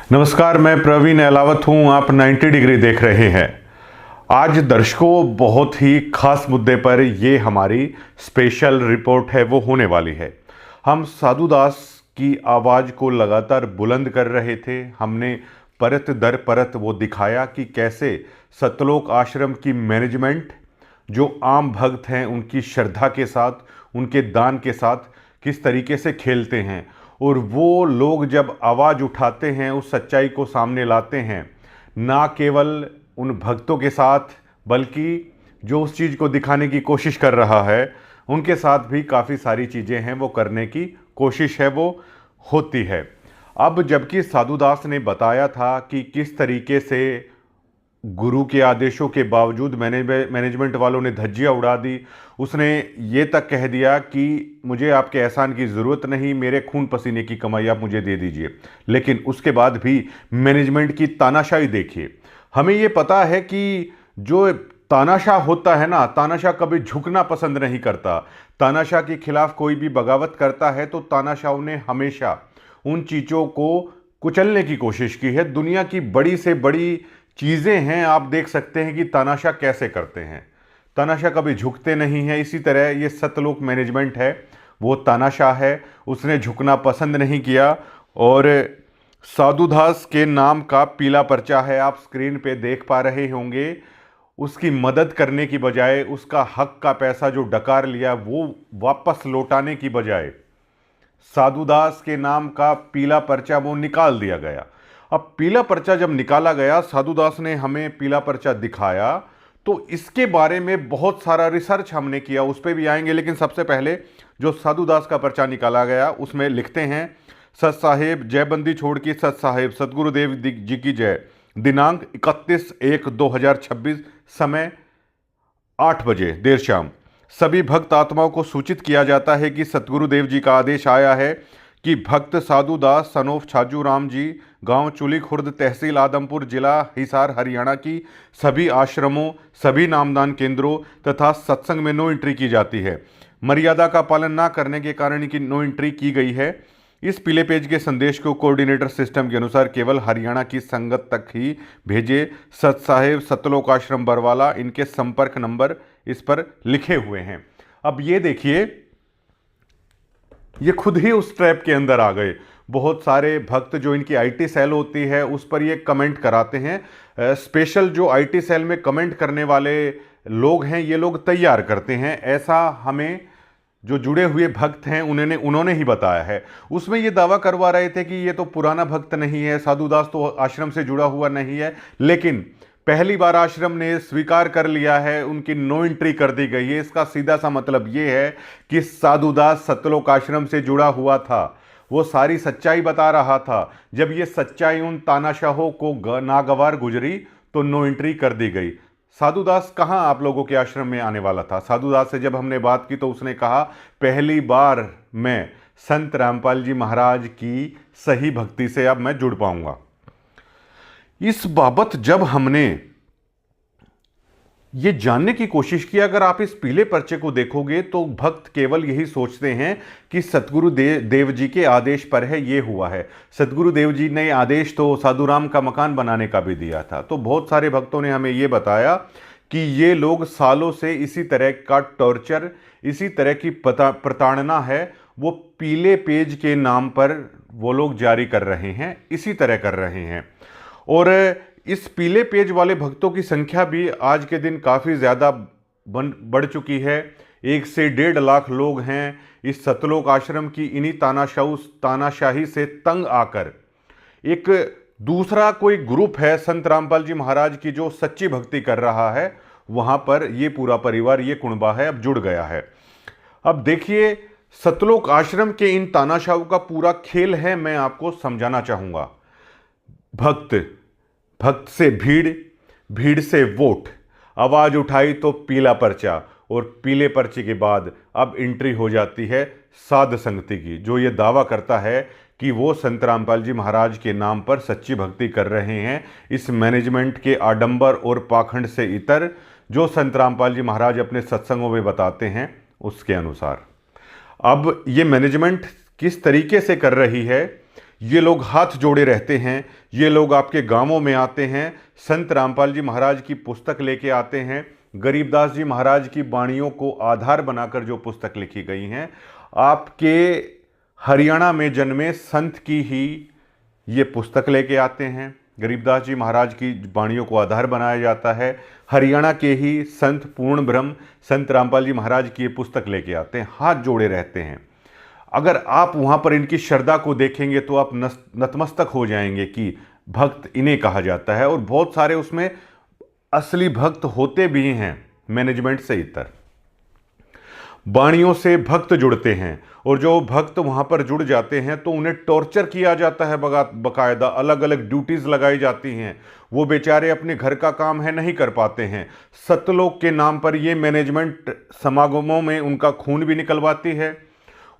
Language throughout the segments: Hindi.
नमस्कार, मैं प्रवीण अहलावत हूं। आप 90 डिग्री देख रहे हैं। आज दर्शकों, बहुत ही खास मुद्दे पर ये हमारी स्पेशल रिपोर्ट है वो होने वाली है। हम साधु दास की आवाज़ को लगातार बुलंद कर रहे थे। हमने परत दर परत वो दिखाया कि कैसे सतलोक आश्रम की मैनेजमेंट जो आम भक्त हैं उनकी श्रद्धा के साथ, उनके दान के साथ किस तरीके से खेलते हैं, और वो लोग जब आवाज़ उठाते हैं, उस सच्चाई को सामने लाते हैं, ना केवल उन भक्तों के साथ बल्कि जो उस चीज़ को दिखाने की कोशिश कर रहा है उनके साथ भी काफ़ी सारी चीज़ें हैं वो करने की कोशिश है वो होती है। अब जबकि साधु दास ने बताया था कि किस तरीके से गुरु के आदेशों के बावजूद मैनेजमेंट वालों ने धज्जियां उड़ा दी। उसने ये तक कह दिया कि मुझे आपके एहसान की ज़रूरत नहीं, मेरे खून पसीने की कमाई आप मुझे दे दीजिए। लेकिन उसके बाद भी मैनेजमेंट की तानाशाही देखिए। हमें ये पता है कि जो तानाशाह होता है ना, तानाशाह कभी झुकना पसंद नहीं करता। तानाशाह के खिलाफ कोई भी बगावत करता है तो तानाशाह ने हमेशा उन चीज़ों को कुचलने की कोशिश की है। दुनिया की बड़ी से बड़ी चीज़ें हैं, आप देख सकते हैं कि तानाशाह कैसे करते हैं। तानाशाह कभी झुकते नहीं हैं। इसी तरह ये सतलोक मैनेजमेंट है, वो तानाशाह है, उसने झुकना पसंद नहीं किया। और साधु दास के नाम का पीला पर्चा है, आप स्क्रीन पे देख पा रहे होंगे। उसकी मदद करने की बजाय, उसका हक का पैसा जो डकार लिया वो वापस लौटाने की बजाय साधु दास के नाम का पीला पर्चा वो निकाल दिया गया। अब पीला पर्चा जब निकाला गया, साधु दास ने हमें पीला पर्चा दिखाया, तो इसके बारे में बहुत सारा रिसर्च हमने किया, उस पर भी आएंगे। लेकिन सबसे पहले जो साधु दास का पर्चा निकाला गया उसमें लिखते हैं, सत साहेब जयबंदी छोड़ की सत साहेब, सतगुरुदेव जी की जय। दिनांक 31/1/2026, समय 8 बजे देर शाम। सभी भक्त आत्माओं को सूचित किया जाता है कि सतगुरुदेव जी का आदेश आया है कि भक्त साधु दास सनोफ छाजू राम जी, गांव चुली खुर्द, तहसील आदमपुर, जिला हिसार, हरियाणा की सभी आश्रमों, सभी नामदान केंद्रों तथा सत्संग में नो एंट्री की जाती है। मर्यादा का पालन ना करने के कारण इनकी नो एंट्री की गई है। इस पीले पेज के संदेश को कोऑर्डिनेटर सिस्टम के अनुसार केवल हरियाणा की संगत तक ही भेजे। सत साहेब सतलोक आश्रम बरवाला, इनके संपर्क नंबर इस पर लिखे हुए हैं। अब ये देखिए, ये खुद ही उस ट्रैप के अंदर आ गए। बहुत सारे भक्त जो इनकी आईटी सेल होती है उस पर ये कमेंट कराते हैं। स्पेशल जो आईटी सेल में कमेंट करने वाले लोग हैं, ये लोग तैयार करते हैं, ऐसा हमें जो जुड़े हुए भक्त हैं उन्होंने ही बताया है। उसमें ये दावा करवा रहे थे कि ये तो पुराना भक्त नहीं है, साधु दास तो आश्रम से जुड़ा हुआ नहीं है, लेकिन पहली बार आश्रम ने स्वीकार कर लिया है, उनकी नो एंट्री कर दी गई है। इसका सीधा सा मतलब ये है कि साधु दास सतलोक आश्रम से जुड़ा हुआ था, वो सारी सच्चाई बता रहा था। जब ये सच्चाई उन तानाशाहों को नागवार गुजरी तो नो एंट्री कर दी गई। साधु दास कहाँ आप लोगों के आश्रम में आने वाला था? साधु दास से जब हमने बात की तो उसने कहा, पहली बार मैं संत रामपाल जी महाराज की सही भक्ति से अब मैं जुड़ पाऊंगा। इस बाबत जब हमने ये जानने की कोशिश की, अगर आप इस पीले पर्चे को देखोगे तो भक्त केवल यही सोचते हैं कि सतगुरु देव जी के आदेश पर है ये हुआ है। सतगुरु देव जी ने आदेश तो साधु राम का मकान बनाने का भी दिया था। तो बहुत सारे भक्तों ने हमें ये बताया कि ये लोग सालों से इसी तरह का टॉर्चर, इसी तरह की प्रताड़ना है वो पीले पेज के नाम पर वो लोग जारी कर रहे हैं, इसी तरह कर रहे हैं। और इस पीले पेज वाले भक्तों की संख्या भी आज के दिन काफ़ी ज़्यादा बढ़ चुकी है। 1 से 1.5 लाख लोग हैं इस सतलोक आश्रम की इन्हीं तानाशाही से तंग आकर। एक दूसरा कोई ग्रुप है संत रामपाल जी महाराज की जो सच्ची भक्ति कर रहा है, वहाँ पर ये पूरा परिवार, ये कुनबा है, अब जुड़ गया है। अब देखिए, सतलोक आश्रम के इन तानाशाहों का पूरा खेल है, मैं आपको समझाना चाहूँगा। भक्त से भीड़, भीड़ से वोट, आवाज उठाई तो पीला पर्चा, और पीले पर्चे के बाद अब एंट्री हो जाती है साध संगति की, जो ये दावा करता है कि वो संत रामपाल जी महाराज के नाम पर सच्ची भक्ति कर रहे हैं। इस मैनेजमेंट के आडंबर और पाखंड से इतर जो संत रामपाल जी महाराज अपने सत्संगों में बताते हैं उसके अनुसार। अब ये मैनेजमेंट किस तरीके से कर रही है ये लोग हाथ जोड़े रहते हैं, ये लोग आपके गांवों में आते हैं, संत रामपाल जी महाराज की पुस्तक लेके आते हैं। गरीबदास जी महाराज की वाणियों को आधार बनाकर जो पुस्तक लिखी गई हैं, आपके हरियाणा में जन्मे संत की ही ये पुस्तक लेके आते हैं। गरीबदास जी महाराज की वाणियों को आधार बनाया जाता है। हरियाणा के ही संत पूर्ण ब्रह्म संत रामपाल जी महाराज की ये पुस्तक लेके आते हैं, हाथ जोड़े रहते हैं। अगर आप वहाँ पर इनकी श्रद्धा को देखेंगे तो आप नतमस्तक हो जाएंगे कि भक्त इन्हें कहा जाता है। और बहुत सारे उसमें असली भक्त होते भी हैं, मैनेजमेंट से इतर। वाणियों से भक्त जुड़ते हैं और जो भक्त वहाँ पर जुड़ जाते हैं तो उन्हें टॉर्चर किया जाता है, बकायदा अलग अलग ड्यूटीज़ लगाई जाती हैं। वो बेचारे अपने घर का काम है नहीं कर पाते हैं। सतलोक के नाम पर ये मैनेजमेंट समागमों में उनका खून भी निकलवाती है।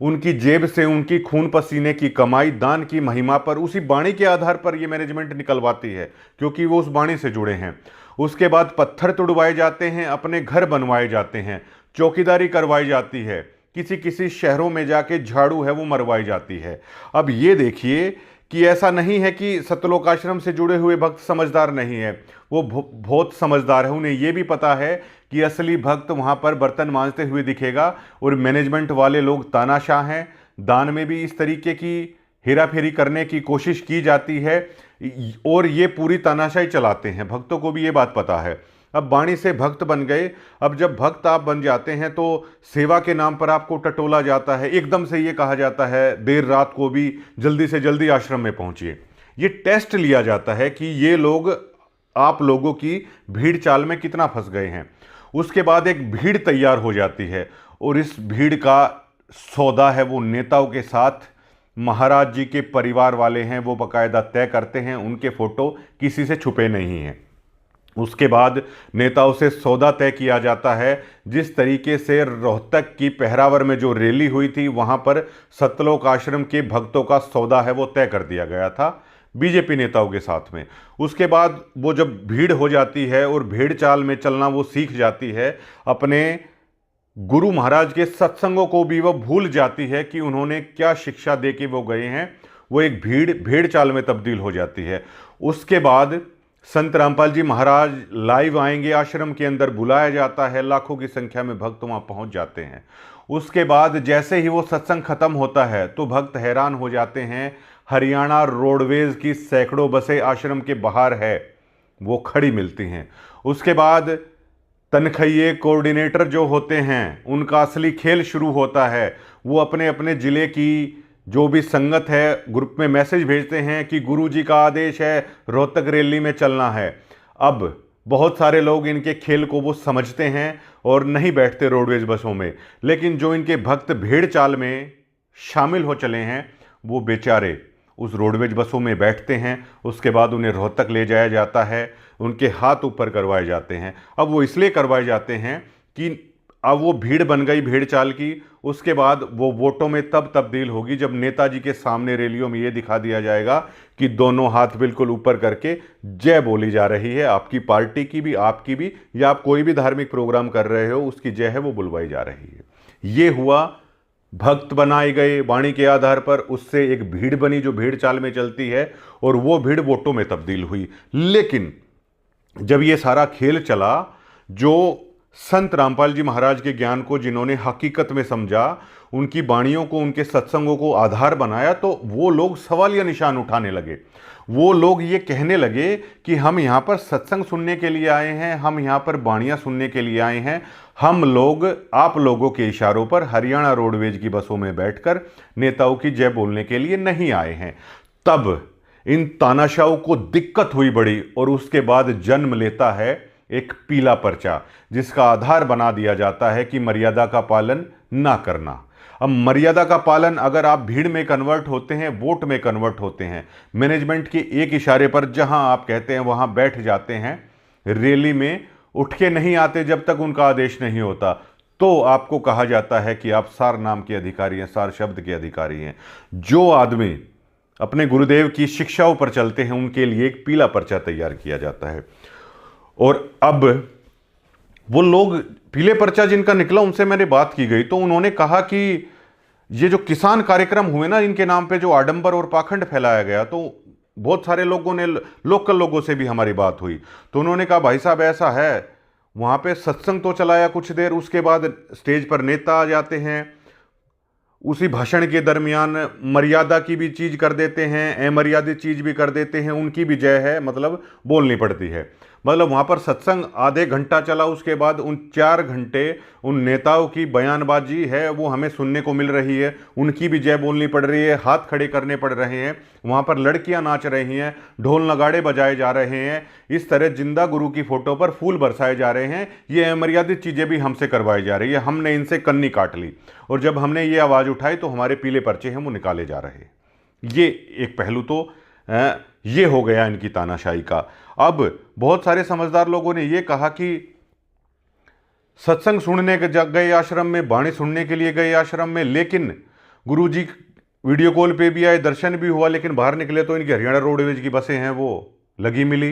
उनकी जेब से उनकी खून पसीने की कमाई दान की महिमा पर उसी वाणी के आधार पर ये मैनेजमेंट निकलवाती है, क्योंकि वो उस वाणी से जुड़े हैं। उसके बाद पत्थर तुड़वाए जाते हैं, अपने घर बनवाए जाते हैं, चौकीदारी करवाई जाती है, किसी किसी शहरों में जाके झाड़ू है वो मरवाई जाती है। अब ये देखिए कि ऐसा नहीं है कि सतलोक आश्रम से जुड़े हुए भक्त समझदार नहीं है, वो बहुत समझदार है। उन्हें ये भी पता है कि असली भक्त वहाँ पर बर्तन मांजते हुए दिखेगा और मैनेजमेंट वाले लोग तानाशाह हैं। दान में भी इस तरीके की हेराफेरी करने की कोशिश की जाती है और ये पूरी तानाशाही चलाते हैं। भक्तों को भी ये बात पता है। अब वाणी से भक्त बन गए। अब जब भक्त आप बन जाते हैं तो सेवा के नाम पर आपको टटोला जाता है। एकदम से ये कहा जाता है देर रात को भी जल्दी से जल्दी आश्रम में पहुंचिए। ये टेस्ट लिया जाता है कि ये लोग आप लोगों की भीड़ चाल में कितना फंस गए हैं। उसके बाद एक भीड़ तैयार हो जाती है और इस भीड़ का सौदा है वो नेताओं के साथ। महाराज जी के परिवार वाले हैं वो बाकायदा तय करते हैं, उनके फोटो किसी से छुपे नहीं हैं। उसके बाद नेताओं से सौदा तय किया जाता है। जिस तरीके से रोहतक की पहरावर में जो रैली हुई थी वहाँ पर सतलोक आश्रम के भक्तों का सौदा है वो तय कर दिया गया था बीजेपी नेताओं के साथ में। उसके बाद वो जब भीड़ हो जाती है और भीड़ चाल में चलना वो सीख जाती है, अपने गुरु महाराज के सत्संगों को भी वो भूल जाती है कि उन्होंने क्या शिक्षा दे के वो गए हैं। वो एक भीड़ चाल में तब्दील हो जाती है। उसके बाद संत रामपाल जी महाराज लाइव आएंगे, आश्रम के अंदर बुलाया जाता है, लाखों की संख्या में भक्त वहाँ पहुँच जाते हैं। उसके बाद जैसे ही वो सत्संग खत्म होता है तो भक्त हैरान हो जाते हैं। हरियाणा रोडवेज की सैकड़ों बसें आश्रम के बाहर है वो खड़ी मिलती हैं। उसके बाद तनखैये कोऑर्डिनेटर जो होते हैं उनका असली खेल शुरू होता है। वो अपने अपने ज़िले की जो भी संगत है ग्रुप में मैसेज भेजते हैं कि गुरुजी का आदेश है रोहतक रैली में चलना है। अब बहुत सारे लोग इनके खेल को वो समझते हैं और नहीं बैठते रोडवेज बसों में, लेकिन जो इनके भक्त भीड़ चाल में शामिल हो चले हैं वो बेचारे उस रोडवेज बसों में बैठते हैं। उसके बाद उन्हें रोहतक ले जाया जाता है, उनके हाथ ऊपर करवाए जाते हैं। अब वो इसलिए करवाए जाते हैं कि अब वो भीड़ बन गई भीड़ चाल की। उसके बाद वो वोटों में तब तब्दील होगी जब नेताजी के सामने रैलियों में ये दिखा दिया जाएगा कि दोनों हाथ बिल्कुल ऊपर करके जय बोली जा रही है। आपकी पार्टी की भी, आपकी भी, या आप कोई भी धार्मिक प्रोग्राम कर रहे हो उसकी जय है वो बुलवाई जा रही है। ये हुआ, भक्त बनाए गए वाणी के आधार पर, उससे एक भीड़ बनी जो भीड़ चाल में चलती है और वो भीड़ वोटों में तब्दील हुई। लेकिन जब ये सारा खेल चला, जो संत रामपाल जी महाराज के ज्ञान को जिन्होंने हकीकत में समझा, उनकी वाणियों को, उनके सत्संगों को आधार बनाया, तो वो लोग सवाल या निशान उठाने लगे। वो लोग ये कहने लगे कि हम यहाँ पर सत्संग सुनने के लिए आए हैं, हम यहाँ पर वाणियाँ सुनने के लिए आए हैं। हम लोग आप लोगों के इशारों पर हरियाणा रोडवेज की बसों में बैठकर नेताओं की जय बोलने के लिए नहीं आए हैं। तब इन तानाशाहों को दिक्कत हुई बड़ी और उसके बाद जन्म लेता है एक पीला पर्चा, जिसका आधार बना दिया जाता है कि मर्यादा का पालन ना करना। अब मर्यादा का पालन, अगर आप भीड़ में कन्वर्ट होते हैं, वोट में कन्वर्ट होते हैं, मैनेजमेंट के एक इशारे पर जहां आप कहते हैं वहां बैठ जाते हैं, रैली में उठ के नहीं आते जब तक उनका आदेश नहीं होता, तो आपको कहा जाता है कि आप सार नाम के अधिकारी हैं, सार शब्द के अधिकारी हैं। जो आदमी अपने गुरुदेव की शिक्षाओं पर चलते हैं उनके लिए एक पीला पर्चा तैयार किया जाता है। और अब वो लोग, पीले पर्चा जिनका निकला उनसे मैंने बात की गई तो उन्होंने कहा कि ये जो किसान कार्यक्रम हुए ना, इनके नाम पे जो आडंबर और पाखंड फैलाया गया, तो बहुत सारे लोगों ने, लोकल लोगों से भी हमारी बात हुई, तो उन्होंने कहा भाई साहब ऐसा है, वहाँ पे सत्संग तो चलाया कुछ देर, उसके बाद स्टेज पर नेता आ जाते हैं, उसी भाषण के दरमियान मर्यादा की भी चीज कर देते हैं, अमर्यादित चीज भी कर देते हैं, उनकी भी जय है मतलब बोलनी पड़ती है। मतलब वहाँ पर सत्संग आधे घंटा चला, उसके बाद उन 4 घंटे उन नेताओं की बयानबाजी है वो हमें सुनने को मिल रही है, उनकी भी जय बोलनी पड़ रही है, हाथ खड़े करने पड़ रहे हैं, वहाँ पर लड़कियाँ नाच रही हैं, ढोल नगाड़े बजाए जा रहे हैं, इस तरह जिंदा गुरु की फोटो पर फूल बरसाए जा रहे हैं, ये अमर्यादित चीज़ें भी हमसे करवाई जा रही है। हमने इनसे कन्नी काट ली और जब हमने ये आवाज़ उठाई तो हमारे पीले पर्चे हैं वो निकाले जा रहे हैं। ये एक पहलू तो ये हो गया इनकी तानाशाही का। अब बहुत सारे समझदार लोगों ने ये कहा कि सत्संग सुनने के गए आश्रम में, बाणी सुनने के लिए गए आश्रम में, लेकिन गुरुजी वीडियो कॉल पे भी आए, दर्शन भी हुआ, लेकिन बाहर निकले तो इनकी हरियाणा रोडवेज की बसें हैं वो लगी मिली।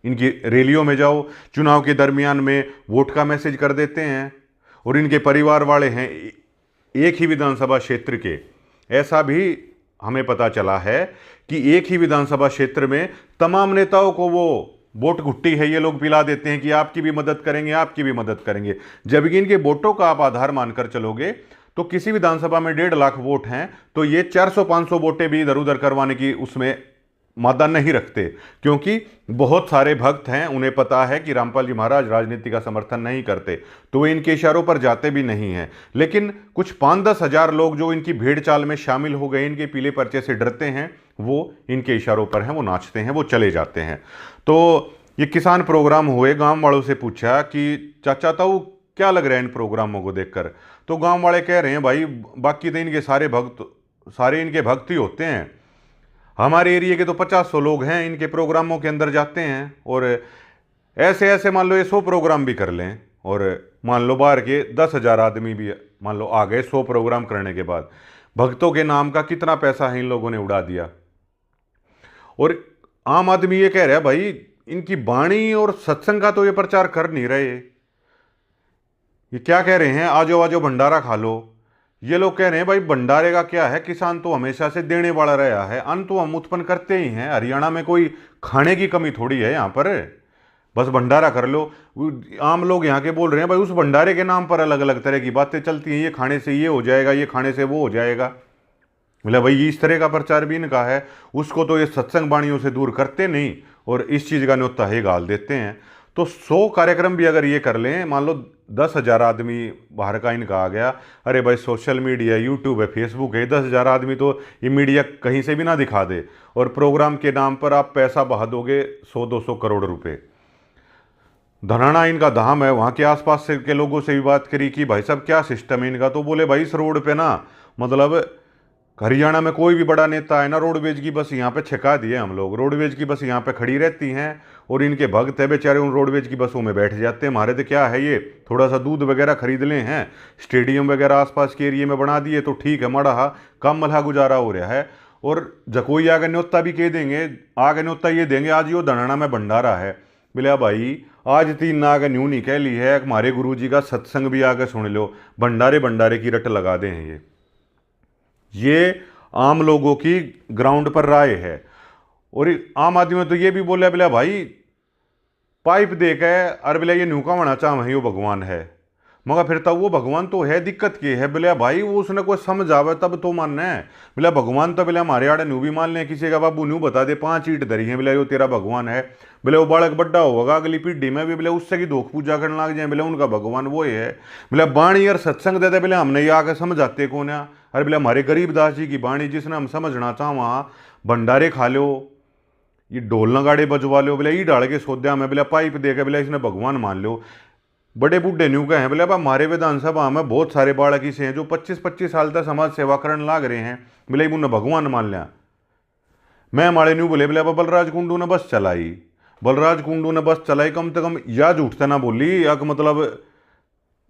इनकी रैलियों में जाओ, चुनाव के दरमियान में वोट का मैसेज कर देते हैं, और इनके परिवार वाले हैं एक ही विधानसभा क्षेत्र के। ऐसा भी हमें पता चला है कि एक ही विधानसभा क्षेत्र में तमाम नेताओं को वो वोट घुट्टी है ये लोग पिला देते हैं कि आपकी भी मदद करेंगे, आपकी भी मदद करेंगे। जबकि इनके वोटों का आप आधार मानकर चलोगे तो किसी विधानसभा में 1.5 लाख वोट हैं, तो ये 400-500 वोटें भी इधर उधर करवाने की उसमें मादा नहीं रखते, क्योंकि बहुत सारे भक्त हैं, उन्हें पता है कि रामपाल जी महाराज राजनीति का समर्थन नहीं करते, तो वे इनके इशारों पर जाते भी नहीं हैं। लेकिन कुछ 5-10 हज़ार लोग जो इनकी भीड़ चाल में शामिल हो गए, इनके पीले पर्चे से डरते हैं, वो इनके इशारों पर हैं, वो नाचते हैं, वो चले जाते हैं। तो ये किसान प्रोग्राम हुए, गांव वालों से पूछा कि चाचा ताऊ क्या लग रहा है इन प्रोग्रामों को देखकर, तो गांव वाले कह रहे हैं भाई बाकी तो इनके सारे इनके भक्त ही होते हैं, हमारे एरिया के तो 50-100 लोग हैं, इनके प्रोग्रामों के अंदर जाते हैं, और ऐसे ऐसे मान लो ये 100 प्रोग्राम भी कर लें, और मान लो बाहर के 10,000 आदमी भी मान लो आ गए 100 प्रोग्राम करने के बाद, भक्तों के नाम का कितना पैसा है इन लोगों ने उड़ा दिया। और आम आदमी ये कह रहा है भाई इनकी वाणी और सत्संग का तो ये प्रचार कर नहीं रहे, ये क्या कह रहे हैं आजो आजो भंडारा खा लो। ये लोग कह रहे हैं भाई भंडारे का क्या है, किसान तो हमेशा से देने वाला रहा है, अन्न तो हम उत्पन्न करते ही हैं, हरियाणा में कोई खाने की कमी थोड़ी है यहाँ पर, बस भंडारा कर लो। आम लोग यहाँ के बोल रहे हैं भाई उस भंडारे के नाम पर अलग अलग तरह की बातें चलती हैं, ये खाने से ये हो जाएगा, ये खाने से वो हो जाएगा। बोला भाई इस तरह का प्रचार भी इनका है, उसको तो ये सत्संग वाणियों से दूर करते नहीं और इस चीज़ का न्योता ही गाल देते हैं। तो 100 कार्यक्रम भी अगर ये कर लें, मान लो 10,000 आदमी बाहर का इनका आ गया, अरे भाई सोशल मीडिया, यूट्यूब है, फेसबुक है, 10,000 आदमी तो ये मीडिया कहीं से भी ना दिखा दे, और प्रोग्राम के नाम पर आप पैसा बहा दोगे 100-200 करोड़ रुपए। धनाना इनका धाम है, वहाँ के आसपास से के लोगों से भी बात करी कि भाई साहब क्या सिस्टम है इनका, तो बोले भाई इस रोड पे ना मतलब हरियाणा में कोई भी बड़ा नेता है ना, रोडवेज की बस यहाँ पे छिका दिए हम लोग, रोडवेज की बस यहाँ पे खड़ी रहती हैं, और इनके भक्त है बेचारे उन रोडवेज की बसों में बैठ जाते हैं। हमारे तो क्या है, ये थोड़ा सा दूध वगैरह खरीद ले हैं, स्टेडियम वगैरह आसपास के एरिए में बना दिए तो ठीक है, मड़ा कम मल्हा गुजारा हो रहा है। और जकोई आगे न्योता भी कह देंगे, आगे न्योता ये देंगे आज यो धनाना में भंडारा है, बोले भाई आज 3 ना आगे न्यू नहीं कह ली है, हमारे गुरु जी का सत्संग भी आगे सुन लो, भंडारे की रट लगा दे हैं। ये आम लोगों की ग्राउंड पर राय है। और आम आदमी में तो ये भी बोला बोला भाई पाइप दे के अरे बोला ये न्यूका होना चाह वही वो भगवान है, मगर फिर तब वो भगवान तो है, दिक्कत की है बोले भाई वो उसने कोई समझ आवे तब तो मानना है। बोला भगवान तो बोले हमारे आड़े न्यू भी मान लें, किसी का बाबू न्यू बता दे 5 ईंट धरी है, बोले वो तेरा भगवान है, बोले वो बालक बड्डा होगा अगली पीढ़ी में भी बोले उससे की धोख पूजा करने लग जाए, बोले उनका भगवान वो है। बोले बाणी और सत्संग देते बोले हमने ये आके समझाते कौन है, अरे बोले हमारे गरीबदास जी की बाणी जिसने हम समझना चाह वहाँ भंडारे खा लो, ये ढोल नगाड़े बजवा लो, बोले ये डाल के सोद्या में बोले पाइप दे के बोले इसने भगवान मान लो। बड़े बूढ़े न्यू कहे बोले अब हमारे विधानसभा में बहुत सारे बालक ऐसे हैं जो 25-25 साल तक समाज सेवा करने लाग रहे हैं, बोले उन्हें भगवान मान लिया। मैं हमारे न्यू बोले अब बलराज कुंडू ने बस चलाई, बलराज कुंडू ने बस चलाई, कम से कम या झूठते ना बोली, या मतलब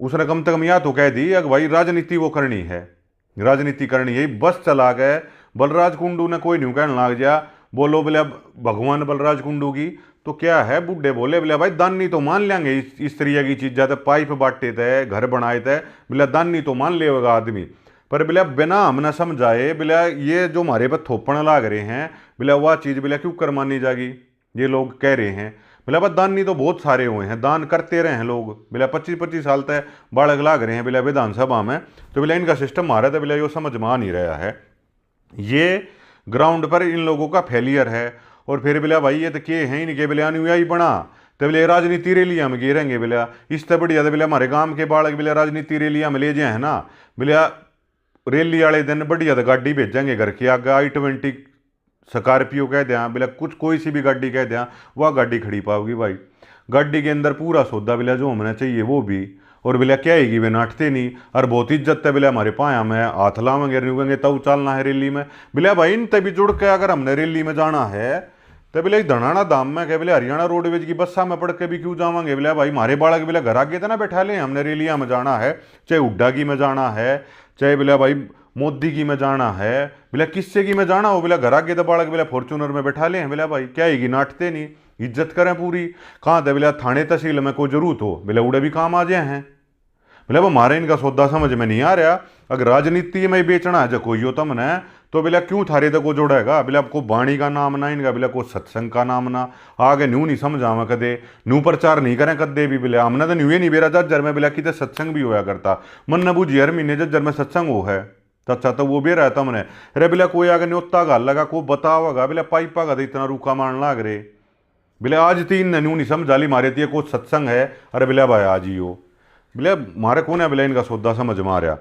उसने कम से कम या तो कह दी या भाई राजनीति वो करनी है, राजनीति करनी है, बस चला गए। बलराज कुंडू ने कोई न्यू कहने लग जा, बोलो बोले अब भगवान बलराज कुंडू की तो क्या है, बूढ़े बोले बोले भाई दानी तो मान लेंगे, इस तरह की चीज़ जाते पाइप बांटे थे, घर बनाए थे, बोले दानी तो मान लेगा आदमी, पर बिला बिना हम ना समझाए बिला ये जो हमारे पर थोपण लाग रहे हैं बिला वह चीज़ बिला क्यों कर मानी जाएगी। ये लोग कह रहे हैं बिला बस दानी तो बहुत सारे हुए हैं, दान करते रहे हैं लोग बिला 25-25 साल तक बालक लाग रहे हैं बिला विधानसभा में, तो बिला इनका सिस्टम मारा था बिला ये समझ में आ नहीं रहा है। ये ग्राउंड पर इन लोगों का फेलियर है। और फिर बिला भाई ये तो के हैं इनके बिला अनुयायी बना तो बिला राजनीति रैलियाँ में गिरेंगे बिला इससे बढ़िया तो बिला हमारे गांव के बालक बिला राजनीति रैलियाँ में ले जाए है ना बिला रैली वाले दिन बढ़िया तो गाड़ी भेजेंगे घर के आगे i20 स्कॉर्पियो कह दें बिला कुछ कोई सी भी गाड़ी कह दें वह गाड़ी खड़ी पाओगी भाई। गाड़ी के अंदर पूरा सौदा बिला जो होना चाहिए वो भी, और बिला क्या आएगी वे नाटते नहीं और बहुत इज्जत है बिला हमारे पाया में हाथ लावेंगे रुकेंगे तब चलना है रैली में बिला भाई। इन तभी जुड़ के अगर हमने रैली में जाना है तो बिला धनाना दाम में कह बिला हरियाणा रोडवेज की बस्सा में पढ़ के भी क्यों जावांगे बिला भाई। हमारे बालक बिला घर आगे तो ना बैठा ले, हमने रैलियाँ में जाना है चाहे हुड्डा की में जाना है चाहे बिला भाई मोदी की में जाना है बिला किससे की में जाना हो बिला घर आगे तो बालक बिला फॉर्चूनर में बैठा ले हैं बिला भाई। क्या आएगी नाटते नहीं, इज्जत करें पूरी। कहाँ था बिला थाने तहसील में कोई जरूरत हो बिला उड़े भी काम आ जाए हैं बिला वो हमारे इनका सौदा समझ में नहीं आ रहा। अगर राजनीति में बेचना है जो कोई हो तमने तो बिला क्यों थारे तक को जोड़ेगा बिला आपको बाणी का नाम ना इनका बिला को सत्संग का नाम ना आगे न्यू नहीं समझावा कदे न्यू प्रचार नहीं करें कदे भी बिला हमने तो न्यू ही नहीं बेरा जज्जर में बिला कि सत्संग भी होया करता मन न बूझी हर महीने जज्जर में सत्संग हो है तो अच्छा तो वो भी रहता मैंने अरे बिला कोई आगे न्योता गाल लगा को बताओगा बिला पाइपा का तो इतना रूखा मारन लाग रहे बिला आज 3 ने न्यू नहीं समझा ली मारे थी को सत्संग है अरे बिला भाई आज ही हो बिला मारे कौन है बिला इनका सौदा समझ में आ रहा।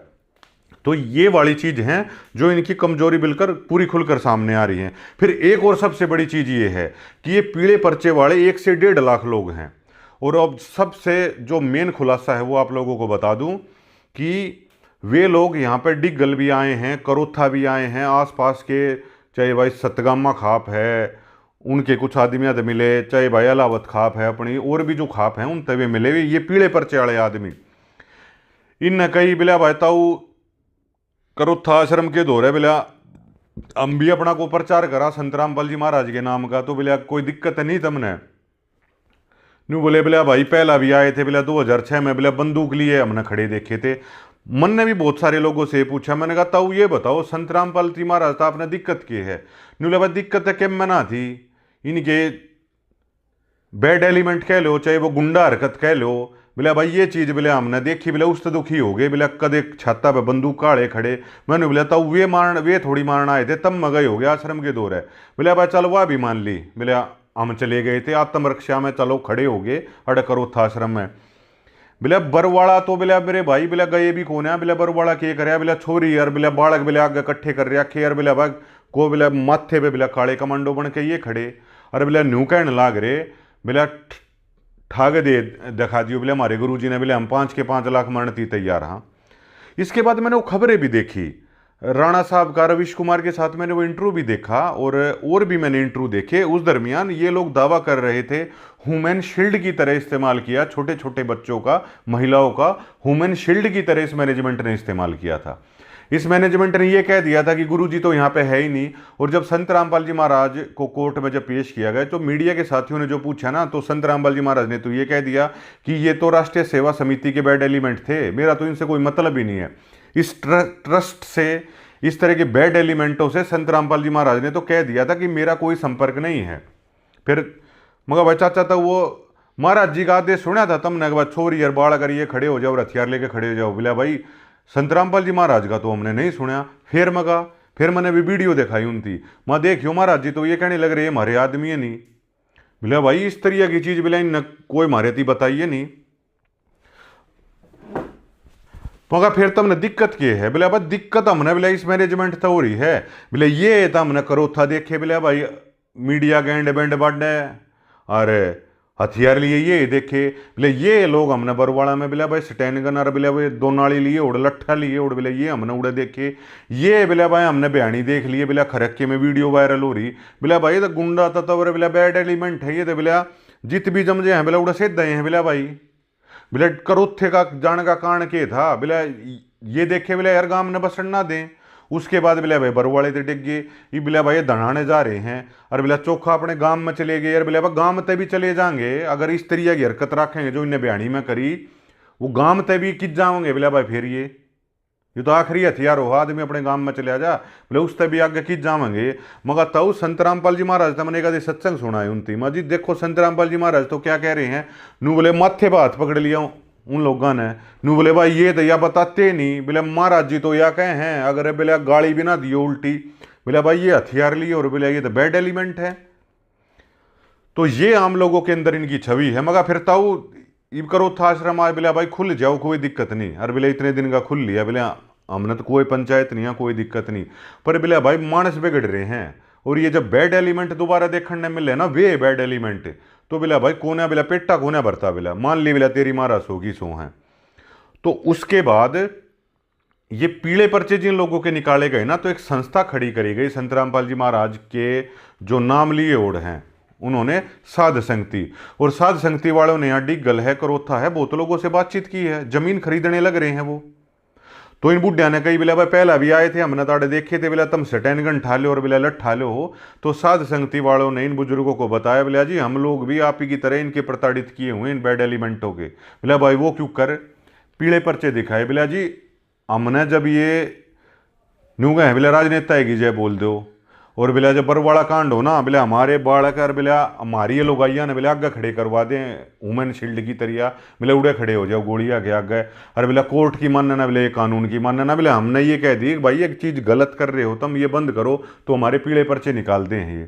तो ये वाली चीज हैं जो इनकी कमजोरी बिल्कुल पूरी खुलकर सामने आ रही है। फिर एक और सबसे बड़ी चीज ये है कि ये पीले पर्चे वाले 1 से 1.5 लाख लोग हैं। और अब सबसे जो मेन खुलासा है वो आप लोगों को बता दूं कि वे लोग यहाँ पर डिगल भी आए हैं, करोथा भी आए हैं, आसपास के चाहे भाई सतगामा खाप है उनके कुछ आदमी आदमी मिले, चाहे भाई अलावत खाप है अपनी और भी जो खाप हैं उन तवे मिले हुए ये पीले पर्चे वाले आदमी इन कई बिला भाई ताऊ करोथा आश्रम के दौरे बिला हम भी अपना को प्रचार करा संत रामपाल जी महाराज के नाम का तो बिला कोई दिक्कत नहीं तमने न्यू बोले बिला भाई पहला भी आए थे बिला 2006 में बिला बंदूक लिए हमने खड़े देखे थे। मन ने भी बहुत सारे लोगों से पूछा, मैंने कहा ताऊ ये बताओ संत रामपाल जी महाराज था आपने दिक्कत की है न्यू बोला दिक्कत है केम में ना थी इनके बैड एलिमेंट कह लो चाहे वो गुंडा हरकत कह लो बिला भाई ये चीज़ बिला हमने देखी बिला उस तो दुखी हो गए बिला कदे छाता पे बंदूक काड़े खड़े मैंने बोला ताऊ वे थोड़ी मारना आए थे तब मगई हो गया आश्रम के दौर है बिला भाई चलो वह भी मान ली बिला हम चले गए थे आत्मरक्षा में चलो खड़े हो गए अड़ करो था आश्रम में बिला बरवाड़ा तो बिला मेरे भाई बिला गए भी कौन है बिला बरवाड़ा के कर बिला छोरी यार बिला बालक बिला आगे इकट्ठे कर रखे यार बिला भाग को बिला माथे पे बिला काले कमांडो बन के ये खड़े अरे बिला न्यू कहने लाग रहे बिला ठाग दे दिखा दियो बिला हमारे गुरुजी ने बिला हम 5 के 5 लाख मरने तैयार। हाँ इसके बाद मैंने वो खबरें भी देखी राणा साहब का रविश कुमार के साथ मैंने वो इंटरव्यू भी देखा और भी मैंने इंटरव्यू देखे। उस दरमियान ये लोग दावा कर रहे थे ह्यूमन शील्ड की तरह इस्तेमाल किया, छोटे छोटे बच्चों का महिलाओं का ह्यूमन शील्ड की तरह इस मैनेजमेंट ने इस्तेमाल किया था। इस मैनेजमेंट ने यह कह दिया था कि गुरुजी तो यहाँ पे है ही नहीं। और जब संत रामपाल जी महाराज को कोर्ट में जब पेश किया गया तो मीडिया के साथियों ने जो पूछा ना तो संत रामपाल जी महाराज ने तो ये कह दिया कि ये तो राष्ट्रीय सेवा समिति के बैड एलिमेंट थे, मेरा तो इनसे कोई मतलब ही नहीं है। इस ट्रस्ट से इस तरह के बैड एलिमेंटों से संत रामपाल जी महाराज ने तो कह दिया था कि मेरा कोई संपर्क नहीं है। फिर मगर भाई चाचा तो वो महाराज जी का आदेश सुना था तमने के बाद छोरी यार बाढ़ अगर ये खड़े हो जाओ हथियार लेके खड़े हो जाओ बोला भाई संत रामपाल जी महाराज का तो हमने नहीं सुना। फिर मैंने भी वीडियो दिखाई उनकी मैं देखियो महाराज जी तो ये कहने लग रहे हमारे आदमी है नहीं बोला भाई इस तरह की चीज बिला इन कोई मारे थी बताइए नहीं। मगर फिर तमने दिक्कत क्या है बोले भाई दिक्कत हमने बोला इस मैनेजमेंट तो हो रही है बोले ये तो हमने करो था देखे बोले भाई मीडिया गेंड बेंड बाडे और हथियार लिए ये देखे बोले ये लोग हमने बरवाड़ा में बोले भाई स्टैंड गन और बोले भाई 2 नाली लिए उड़ लट्ठा लिए उड़ बोले ये हमने उड़े देखे ये बोले भाई हमने बयानी देख लिए बोले खरक्के में वीडियो वायरल हो रही बोले भाई तो गुंडा था तो बोले बैड एलिमेंट है ये तो बोले जित भी जमजे हैं बोले उड़े से दे हैं बोले भाई बोले करोथे का जाने का कारण के था बोले ये देखे बोले यार गांव ने बसण ना दें। उसके बाद बोले भाई बरवाड़े ते डिग गए ये बोले भाई दढ़ाने जा रहे हैं और बोले चोखा अपने गांव में चले गए यार बोले भाई गांव में भी चले जाएंगे अगर इस तरीके की हरकत रखेंगे जो इन्हें बयानी में करी वो गांव ते भी किस जाओगे बोले भाई फिर ये ये तो आखिरी हथियार हो, आदमी अपने गांव में चले जा बोले उससे भी आगे की जावेंगे। मगर तऊ संत रामपाल जी महाराज तो मैंने कभी सत्संग सुना है उनती माजी, देखो संत रामपाल जी महाराज तो क्या कह रहे हैं, नू बोले माथे पर हाथ पकड़ लिया उन लोगों ने, नू बोले भाई ये तो या बताते नहीं, बोले महाराज जी तो या कहे हैं अगर बोले गाली भी ना दियो उल्टी, बोले भाई ये हथियार लिए और बोले ये तो बैड एलिमेंट है। तो ये आम लोगों के अंदर इनकी छवि है। मगर फिर ताऊ इब करो था आश्रम आज बोले भाई खुल जाओ कोई दिक्कत नहीं, अरे बोले इतने दिन का खुल लिया, बोले हमने तो कोई पंचायत नहीं है कोई दिक्कत नहीं, पर बोले भाई मानस बिगड़ रहे हैं। और ये जब बैड एलिमेंट दोबारा देखने मिले ना वे बैड एलिमेंट, तो बोला भाई कोने बोला पेटा कोने भरता, बोला मान ली बोला तेरी महाराज होगी सो है। तो उसके बाद ये पीले पर्चे जिन लोगों के निकाले गए ना, तो एक संस्था खड़ी करी गई संत रामपाल जी महाराज के जो नाम लिए ओढ़ हैं उन्होंने साध संगति, और साध संगति वालों ने यहाँ डिगल है करोथा है बहुत लोगों से बातचीत की है, जमीन खरीदने लग रहे हैं वो। तो इन बुढ़िया ने कही बोला भाई पहला भी आए थे हमने ताड़े देखे थे, बोला तुम सटैनगन ठा लो और बोला लठ ठा लो हो। तो साध संगति वालों ने इन बुजुर्गों को बताया, बोला जी हम लोग भी आप ही की तरह इनके प्रताड़ित किए हुए इन बैड एलिमेंटों के। बोला भाई वो क्यों कर, पीले पर्चे दिखाए, बोला जी हमने जब ये न्यू गए बोला राजनेता है की जय बोल दो, और बोला जब बरवाड़ा कांड हो ना, बोला हमारे बाढ़ कर बोला हमारी ये लोग आइया ने बोला आगे खड़े करवा दें वुमेन शील्ड की तरिया, बोला उड़े खड़े हो जाओ गोली आगे आगे, अरे बोला कोर्ट की मानना ना, बोला ये कानून की मानना ना, बोला हमने ये कह दी भाई एक चीज़ गलत कर रहे हो तुम ये बंद करो तो हमारे पीले पर्चे निकाल दें ये।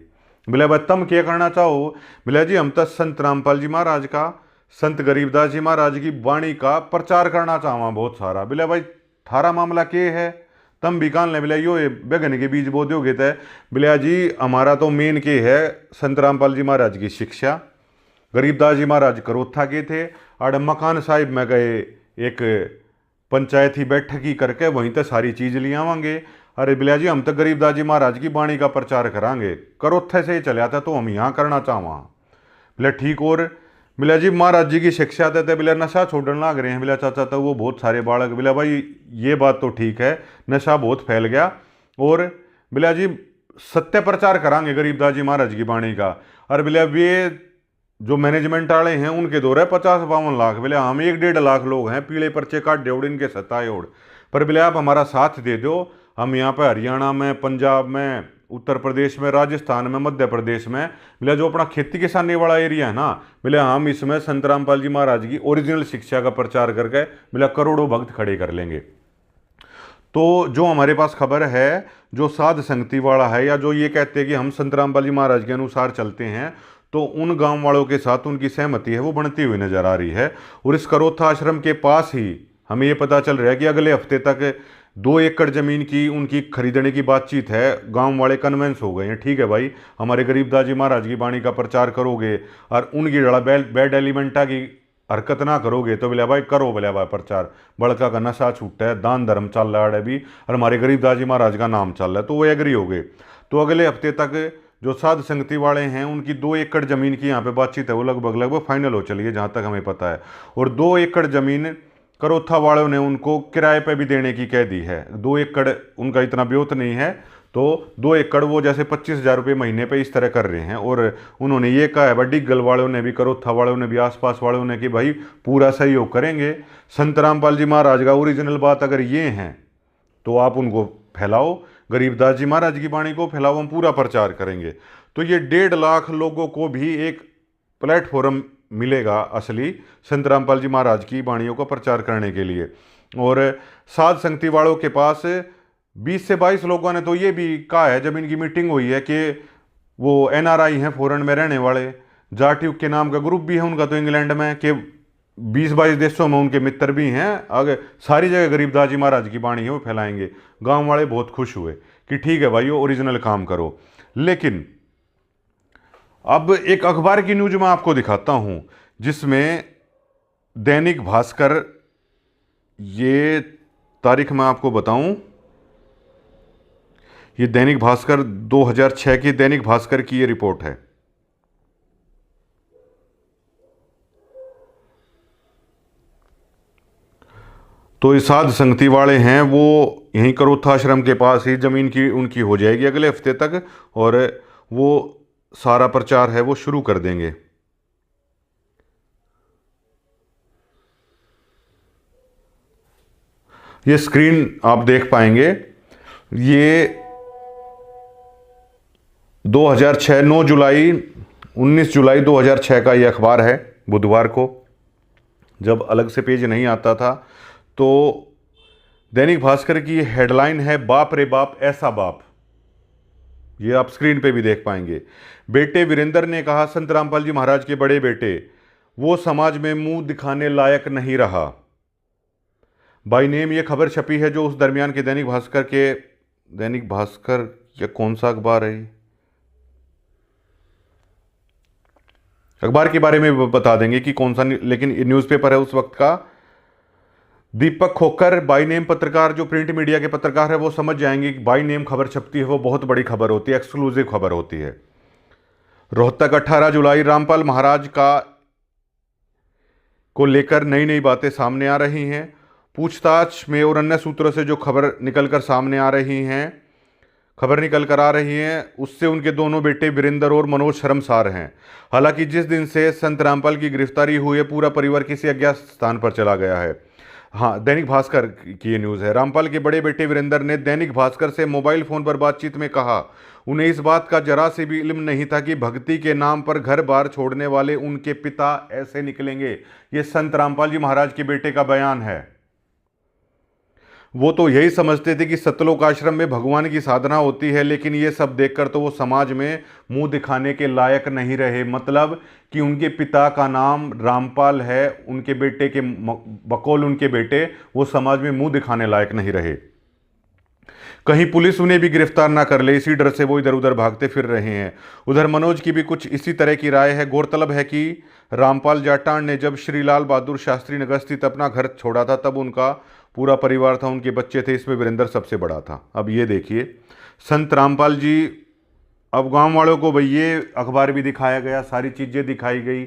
बोला भाई तुम क्या करना चाहो, बोला जी हम तो संत रामपाल जी महाराज का संत गरीबदास जी महाराज की वाणी का प्रचार करना चाहवा बहुत सारा। बोला भाई थारा मामला क्या है, तम भी कान ले, बोला यो बैगन के बीज बो दोगे तय, बोला जी हमारा तो मेन के है संत रामपाल जी महाराज की शिक्षा, गरीबदास जी महाराज करोथा के थे, आड़ मकान साहिब में गए एक पंचायती बैठक ही करके वहीं तक सारी चीज़ ले आवांगे। अरे बोला जी हम तो गरीबदास जी महाराज की वाणी का प्रचार करांगे, करोथे से ही चले आता तो हम यहाँ करना चाहवा। बोला ठीक, और बोला जी महाराज जी की शिक्षा देते, बोला नशा छोड़ने लग रहे हैं, बोला चाचा तो वो बहुत सारे बालक, बोला भाई ये बात तो ठीक है नशा बहुत फैल गया, और बोला जी सत्य प्रचार करांगे गरीबदास जी महाराज की वाणी का। और बोला वे जो मैनेजमेंट वाले हैं उनके दो रहे 50-52 लाख, बोले हम 1-1.5 लाख लोग हैं पीले पर्चे काट दे इनके सत्ताए ओढ़, पर बोले आप हमारा साथ दे दो, हम यहाँ पर हरियाणा में पंजाब में उत्तर प्रदेश में राजस्थान में मध्य प्रदेश में, बोले जो अपना खेती किसानी वाला एरिया है ना, बोले हम इसमें संत रामपाल जी महाराज की ओरिजिनल शिक्षा का प्रचार करके बोले करोड़ों भक्त खड़े कर लेंगे। तो जो हमारे पास खबर है जो साध संगति वाला है या जो ये कहते हैं कि हम संत रामपाल जी महाराज के अनुसार चलते हैं, तो उन गांव वालों के साथ उनकी सहमति है वो बढ़ती हुई नजर आ रही है। और इस करोथा आश्रम के पास ही हमें ये पता चल रहा है कि अगले हफ्ते तक 2 एकड़ जमीन की उनकी खरीदने की बातचीत है, गांव वाले कन्वेंस हो गए हैं, ठीक है भाई हमारे गरीबदास जी महाराज की वाणी का प्रचार करोगे और उनकी लड़ा बैड एलिमेंटा की हरकत ना करोगे तो बोले भाई करो, बोले भाई प्रचार बड़का का नशा छूटा है, दान धर्म चल रहा है अभी और हमारे गरीबदास जी महाराज का नाम चल रहा है, तो वो एग्री हो गए। तो अगले हफ्ते तक जो साध संगति वाले हैं उनकी 2 एकड़ ज़मीन की यहाँ पे बातचीत है वो लगभग फाइनल हो चली है जहाँ तक हमें पता है। और 2 एकड़ ज़मीन करोथा वालों ने उनको किराए पे भी देने की कह दी है। 2 एकड़ उनका इतना ब्योत नहीं है, तो 2 एकड़ वो जैसे 25,000 रुपये महीने पे इस तरह कर रहे हैं। और उन्होंने ये कहा है डिग्गल वालों ने भी करोथा वालों ने भी आसपास वालों ने कि भाई पूरा सहयोग करेंगे, संत रामपाल जी महाराज का ओरिजिनल बात अगर ये हैं तो आप उनको फैलाओ, गरीबदास जी महाराज की वाणी को फैलाओ, हम पूरा प्रचार करेंगे। तो ये 1.5 लाख लोगों को भी एक प्लेटफॉर्म मिलेगा असली संत रामपाल जी महाराज की वाणियों का प्रचार करने के लिए। और साध संगति वालों के पास 20 से 22 लोगों ने तो ये भी कहा है जब इनकी मीटिंग हुई है कि वो NRI हैं फॉरेन में रहने वाले, जाट्यूब के नाम का ग्रुप भी है उनका तो इंग्लैंड में, कि 20-22 देशों में उनके मित्र भी हैं, अगर सारी जगह गरीबदास जी महाराज की वाणी है वो फैलाएंगे। गांव वाले बहुत खुश हुए कि ठीक है भाई ओरिजिनल काम करो। लेकिन अब एक अखबार की न्यूज मैं आपको दिखाता हूं जिसमें दैनिक भास्कर, ये तारीख मैं आपको बताऊं, ये दैनिक भास्कर 2006 की दैनिक भास्कर की ये रिपोर्ट है। तो ये साध संगति वाले हैं वो यहीं करोथा आश्रम के पास ही ज़मीन की उनकी हो जाएगी अगले हफ्ते तक, और वो सारा प्रचार है वो शुरू कर देंगे। ये स्क्रीन आप देख पाएंगे, ये 2006 9 जुलाई 19 जुलाई 2006 का ये अखबार है। बुधवार को जब अलग से पेज नहीं आता था तो दैनिक भास्कर की हेडलाइन है, बाप रे बाप ऐसा बाप। ये आप स्क्रीन पे भी देख पाएंगे। बेटे वीरेंद्र ने कहा, संत रामपाल जी महाराज के बड़े बेटे वो समाज में मुंह दिखाने लायक नहीं रहा। बाई नेम ये खबर छपी है जो उस दरमियान के दैनिक भास्कर या कौन सा अखबार है, अखबार के बारे में बता देंगे कि कौन सा, लेकिन न्यूज़पेपर है उस वक्त का। दीपक खोकर बाई नेम पत्रकार, जो प्रिंट मीडिया के पत्रकार है वो समझ जाएंगे कि बाई नेम खबर छपती है वो बहुत बड़ी खबर होती है, एक्सक्लूसिव खबर होती है। रोहतक 18 जुलाई, रामपाल महाराज को लेकर नई नई बातें सामने आ रही हैं। पूछताछ में और अन्य सूत्रों से जो खबर निकल कर आ रही हैं उससे उनके दोनों बेटे वीरेंद्र और मनोज शर्मसार हैं। हालांकि जिस दिन से संत रामपाल की गिरफ्तारी हुई है पूरा परिवार किसी अज्ञात स्थान पर चला गया है। हाँ, दैनिक भास्कर की ये न्यूज़ है। रामपाल के बड़े बेटे वीरेंद्र ने दैनिक भास्कर से मोबाइल फोन पर बातचीत में कहा, उन्हें इस बात का जरा से भी इल्म नहीं था कि भक्ति के नाम पर घर बार छोड़ने वाले उनके पिता ऐसे निकलेंगे। ये संत रामपाल जी महाराज के बेटे का बयान है। वो तो यही समझते थे कि सतलोक आश्रम में भगवान की साधना होती है, लेकिन ये सब देखकर तो वो समाज में मुंह दिखाने के लायक नहीं रहे। मतलब कि उनके पिता का नाम रामपाल है, उनके बेटे के बकौल उनके बेटे वो समाज में मुंह दिखाने लायक नहीं रहे। कहीं पुलिस उन्हें भी गिरफ्तार ना कर ले, इसी डर से वो इधर उधर भागते फिर रहे हैं। उधर मनोज की भी कुछ इसी तरह की राय है। गौरतलब है कि रामपाल जाटान ने जब श्री लाल बहादुर शास्त्री नगर स्थित अपना घर छोड़ा था तब उनका पूरा परिवार था, उनके बच्चे थे, इसमें वीरेंद्र सबसे बड़ा था। अब ये देखिए संत रामपाल जी, अब गांव वालों को भाई ये अखबार भी दिखाया गया, सारी चीज़ें दिखाई गई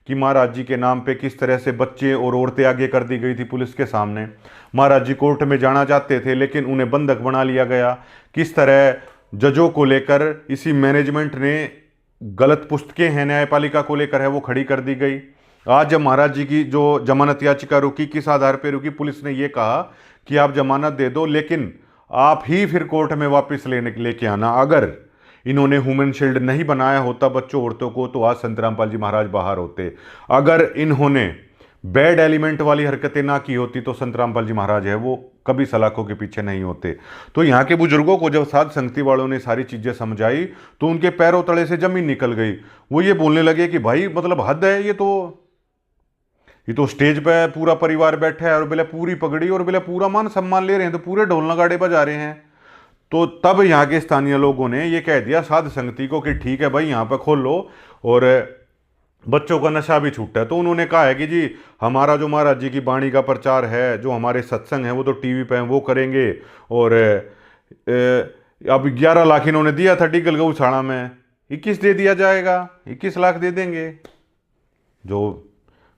कि महाराज जी के नाम पे किस तरह से बच्चे और औरतें आगे कर दी गई थी पुलिस के सामने। महाराज जी कोर्ट में जाना चाहते थे लेकिन उन्हें बंधक बना लिया गया। किस तरह जजों को लेकर इसी मैनेजमेंट ने गलत पुस्तकें हैं न्यायपालिका को लेकर है वो खड़ी कर दी गई। आज जब महाराज जी की जो जमानत याचिका रुकी, किस आधार पर रुकी? पुलिस ने यह कहा कि आप जमानत दे दो लेकिन आप ही फिर कोर्ट में वापस लेके आना। अगर इन्होंने ह्यूमन शील्ड नहीं बनाया होता बच्चों औरतों को तो आज संत रामपाल जी महाराज बाहर होते। अगर इन्होंने बैड एलिमेंट वाली हरकतें ना की होती तो संत रामपाल जी महाराज है वो कभी सलाखों के पीछे नहीं होते। तो यहाँ के बुजुर्गों को जब साध संगति वालों ने सारी चीज़ें समझाई तो उनके पैरों तले से जमीन निकल गई। वो ये बोलने लगे कि भाई मतलब हद है, ये तो स्टेज पे पूरा परिवार बैठा है और बोले पूरी पगड़ी और बोले पूरा मान सम्मान ले रहे हैं, तो पूरे ढोल नगाड़े बजा रहे हैं। तो तब यहाँ के स्थानीय लोगों ने ये कह दिया साध संगति को कि ठीक है भाई यहाँ पर खोल लो और बच्चों का नशा भी छूटा है। तो उन्होंने कहा है कि जी हमारा जो महाराज जी की वाणी का प्रचार है, जो हमारे सत्संग है वो तो टीवी पे हैं वो करेंगे। और अब 11 लाख इन्होंने दिया था टिकल गौशाला में, 21 दे दिया जाएगा, 21 लाख दे देंगे। जो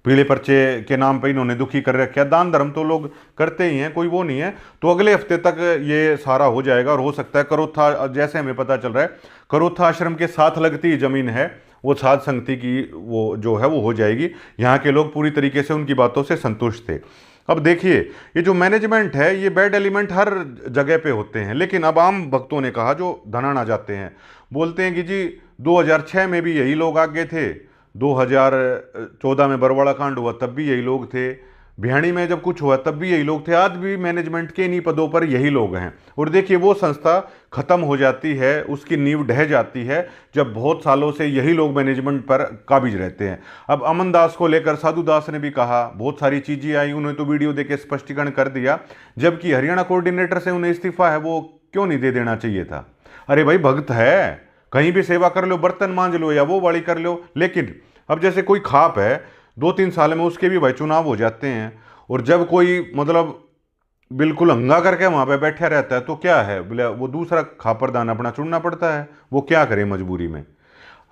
पीले पर्चे के नाम पे इन्होंने दुखी कर रखा है। दान धर्म तो लोग करते ही हैं, कोई वो नहीं है। तो अगले हफ्ते तक ये सारा हो जाएगा और हो सकता है करोथा, जैसे हमें पता चल रहा है करोथा आश्रम के साथ लगती जमीन है वो साध संगति की वो जो है वो हो जाएगी। यहाँ के लोग पूरी तरीके से उनकी बातों से संतुष्ट थे। अब देखिए ये जो मैनेजमेंट है ये बैड एलिमेंट हर जगह पे होते हैं, लेकिन अब आम भक्तों ने कहा जो धनाना जाते हैं बोलते हैं कि जी 2006 में भी यही लोग आगे थे, 2014 में बरवाड़ा कांड हुआ तब भी यही लोग थे, भियाणी में जब कुछ हुआ तब भी यही लोग थे, आज भी मैनेजमेंट के इन्हीं पदों पर यही लोग हैं। और देखिए वो संस्था खत्म हो जाती है, उसकी नींव ढह जाती है जब बहुत सालों से यही लोग मैनेजमेंट पर काबिज रहते हैं। अब अमन दास को लेकर साधु दास ने भी कहा, बहुत सारी चीज़ें आई, उन्हें तो वीडियो देके स्पष्टीकरण कर दिया, जबकि हरियाणा कोऑर्डिनेटर से उन्हें इस्तीफा है वो क्यों नहीं दे देना चाहिए था? अरे भाई भक्त है, कहीं भी सेवा कर लो, बर्तन मांज लो या वो वाली कर लो। लेकिन अब जैसे कोई खाप है 2-3 साल में उसके भी भाई चुनाव हो जाते हैं, और जब कोई मतलब बिल्कुल हंगा करके वहाँ पे बैठा रहता है तो क्या है बोले वो दूसरा खापरदान अपना चुनना पड़ता है, वो क्या करे मजबूरी में।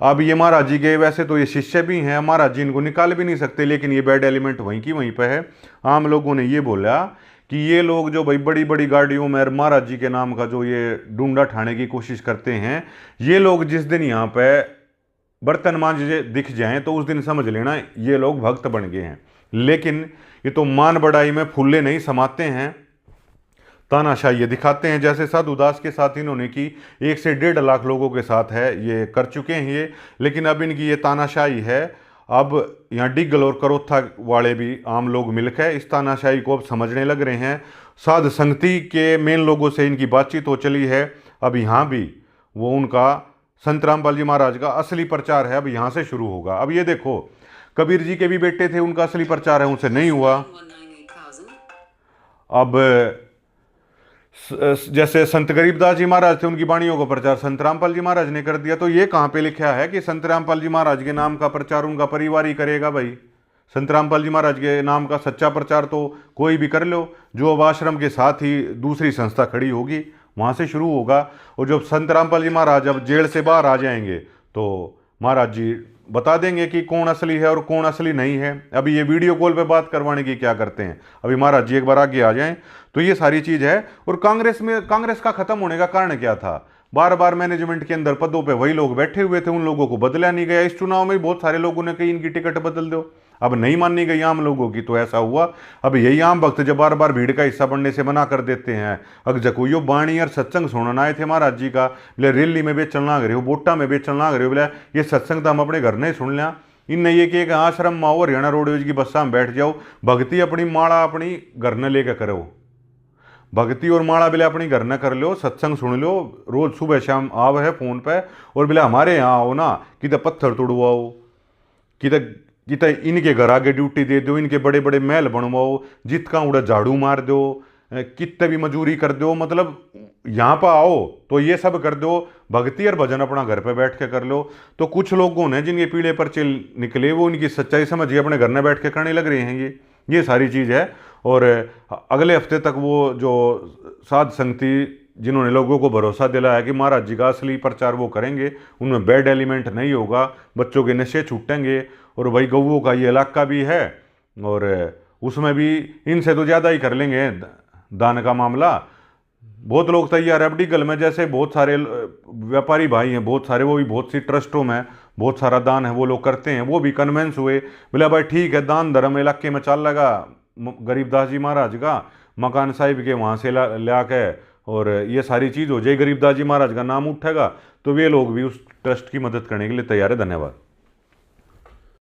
अब ये महाराज जी के वैसे तो ये शिष्य भी हैं, महाराज जी इनको निकाल भी नहीं सकते, लेकिन ये बैड एलिमेंट वहीं की वहीं पे है। आम लोगों ने ये बोला कि ये लोग जो भाई बड़ी बड़ी गाड़ियों में महाराज जी के नाम का जो ये डूंडा ठाने की कोशिश करते हैं, ये लोग जिस दिन यहाँ पे बर्तन मांझे दिख जाएं तो उस दिन समझ लेना ये लोग भक्त बन गए हैं। लेकिन ये तो मान बढ़ाई में फुल्ले नहीं समाते हैं। तानाशाही ये दिखाते हैं, जैसे साधु दास के साथ इन्होंने की 1 से 1.5 लाख लोगों के साथ है, ये कर चुके हैं ये। लेकिन अब इनकी ये तानाशाही है। अब यहाँ डिग्गल और करोथा वाले भी आम लोग मिलकर इस तानाशाही को अब समझने लग रहे हैं। साध संगति के मेन लोगों से इनकी बातचीत हो चली है। अब यहाँ भी वो उनका संत रामपाल जी महाराज का असली प्रचार है, अब यहाँ से शुरू होगा। अब ये देखो, कबीर जी के भी बेटे थे, उनका असली प्रचार है, उनसे नहीं हुआ। अब जैसे संत गरीबदास जी महाराज थे, उनकी वाणियों का प्रचार संत रामपाल जी महाराज ने कर दिया। तो ये कहाँ पे लिखा है कि संत रामपाल जी महाराज के नाम का प्रचार उनका परिवार ही करेगा? भाई, संत रामपाल जी महाराज के नाम का सच्चा प्रचार तो कोई भी कर लो, जो अब आश्रम के साथ ही दूसरी संस्था खड़ी होगी वहाँ से शुरू होगा। और जब संत रामपाल जी महाराज अब जेल से बाहर आ जाएंगे तो महाराज जी बता देंगे कि कौन असली है और कौन असली नहीं है। अभी ये वीडियो कॉल पे बात करवाने की क्या करते हैं, अभी महाराज जी एक बार आगे आ जाएं। तो ये सारी चीज़ है। और कांग्रेस का खत्म होने का कारण क्या था? बार बार मैनेजमेंट के अंदर पदों पे वही लोग बैठे हुए थे, उन लोगों को बदला नहीं गया। इस चुनाव में बहुत सारे लोगों ने कही इनकी टिकट बदल दो, अब नहीं माननी गई आम लोगों की, तो ऐसा हुआ। अब यही आम भक्त जब बार बार भीड़ का हिस्सा बनने से मना कर देते हैं। अग जकोयो बाणी और सत्संग सुनना आए थे महाराज जी का, बोले रैली में बेचन लाग रहे हो, बोटा में बेचन लाग रहे हो, बोले ये सत्संग तो हम अपने घर नहीं सुन लिया। इनने ये कि एक आश्रम में आओ, हरियाणा रोडवेज की बस्सा में बैठ जाओ, भक्ति अपनी माला अपनी घर न लेकर करो, भक्ति और माला बिले अपनी घर न कर लो, सत्संग सुन लो, रोज सुबह शाम आव है फोन पे, और बिले हमारे यहाँ आओ ना, किधर पत्थर तोड़वाओ, किधर इनके घर आगे ड्यूटी दे दो, इनके बड़े बड़े महल बनवाओ, जितना उड़ा झाड़ू मार दो, कितने भी मजूरी कर दो, मतलब यहाँ पर आओ तो ये सब कर दो, भक्ति और भजन अपना घर पे बैठ के कर लो। तो कुछ लोगों ने जिनके पीढ़े पर चिल निकले वो इनकी सच्चाई समझ के अपने घर में बैठ के करने लग रहे हैं ये सारी चीज़ है। और अगले हफ्ते तक वो जो साध संगति जिन्होंने लोगों को भरोसा दिलाया कि महाराज जी का असली प्रचार वो करेंगे, उनमें बैड एलिमेंट नहीं होगा, बच्चों के नशे छूटेंगे, और भाई गऊओं का ये इलाका भी है और उसमें भी इनसे तो ज़्यादा ही कर लेंगे दान का मामला। बहुत लोग तैयार है। अब डिगल में जैसे बहुत सारे व्यापारी भाई हैं, बहुत सारे, वो भी बहुत सी ट्रस्टों में बहुत सारा दान है वो लोग करते हैं, वो भी कन्वेंस हुए, बोला भाई ठीक है, दान धर्म इलाके में चल लगा गरीबदास जी महाराज का, मकान साहिब के वहाँ से ला के, और ये सारी चीज़ हो जाए, गरीबदास जी महाराज का नाम उठेगा, तो वे लोग भी उस ट्रस्ट की मदद करने के लिए तैयार है। धन्यवाद।